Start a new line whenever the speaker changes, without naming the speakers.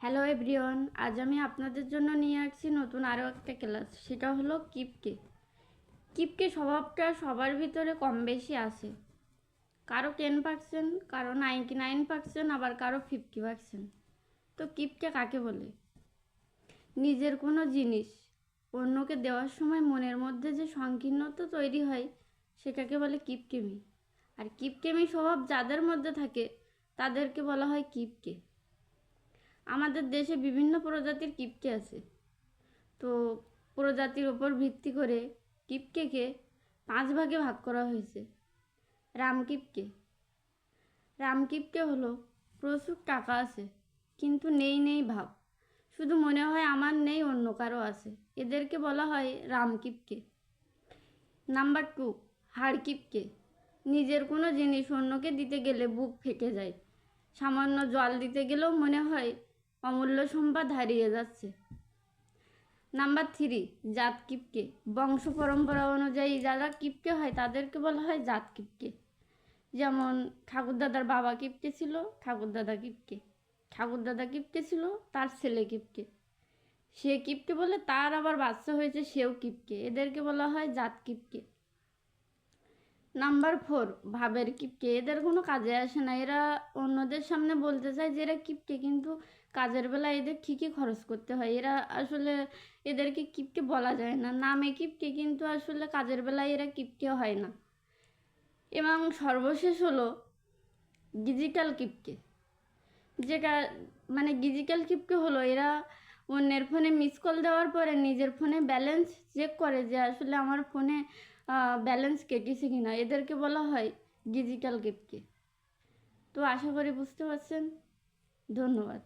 Hello everyone, আজ আমি আপনাদের জন্য নিয়ে আসছি নতুন আরও একটা ক্লাস। সেটা হলো কিপকে। কিপকে স্বভাবটা সবার ভিতরে কম বেশি আসে। কারো 10%, কারো 99%, আবার কারো 50%। তো কিপকে কাকে বলে? নিজের কোনো জিনিস অন্যকে দেওয়ার সময় মনের মধ্যে যে সংকীর্ণতা তৈরি হয় সেটাকে বলে কিপকেমি। আর কিপকেমি স্বভাব যাদের মধ্যে থাকে তাদেরকে বলা হয় কিপকে। আমাদের দেশে বিভিন্ন প্রজাতির কিপকে আছে। তো প্রজাতির ওপর ভিত্তি করে কিপকেকে 5 ভাগে ভাগ করা হয়েছে। রামকিপকে। রামকিপকে হলো প্রচুর টাকা আছে কিন্তু নেই নেই ভাব, শুধু মনে হয় আমার নেই, অন্য কারো আছে, এদেরকে বলা হয় রামকিপকে। নাম্বার 2, হাড়কিপকে। নিজের কোনো জিনিস অন্যকে দিতে গেলে বুক ফেটে যায়। সামান্য জল দিতে গেলেও মনে হয় অমূল্য সম্পদ হারিয়ে যাচ্ছে। নাম্বার 3, জাত কিপকে। বংশ পরম্পরা অনুযায়ী যারা কিপকে হয় তাদেরকে বলা হয় জাত কিপকে। যেমন ঠাকুরদাদার বাবা কিপকে ছিল, ঠাকুরদাদা কিপকে। ঠাকুরদাদা কিপকে ছিল, তার ছেলে কিপকে। সে কিপকে বলে তার আবার বাচ্চা হয়েছে, সেও কিপকে। এদেরকে বলা হয় জাত কিপকে। নাম্বার 4, ভাবের কিপকে। এদের কোনো কাজে আসে না, এরা অন্যদের সামনে বলতে চায় যে এরা কিপকে, কিন্তু কাজের বেলা এদের ঠিকই খরচ করতে হয়। এরা আসলে, এদেরকে কিপকে বলা যায় না, নামে কিপকে কিন্তু আসলে কাজের বেলায় এরা কিপকে হয় না। এবং সর্বশেষ হলো ডিজিটাল কিপকে। যেটা ডিজিটাল কিপকে হলো এরা অন্যের ফোনে মিস কল দেওয়ার পরে নিজের ফোনে ব্যালেন্স চেক করে যে আসলে আমার ফোনে ব্যালেন্স কেটেছে কিনা, এদেরকে বলা হয় ডিজিটাল কিপকে। তো আশা করি বুঝতে পারছেন। ধন্যবাদ।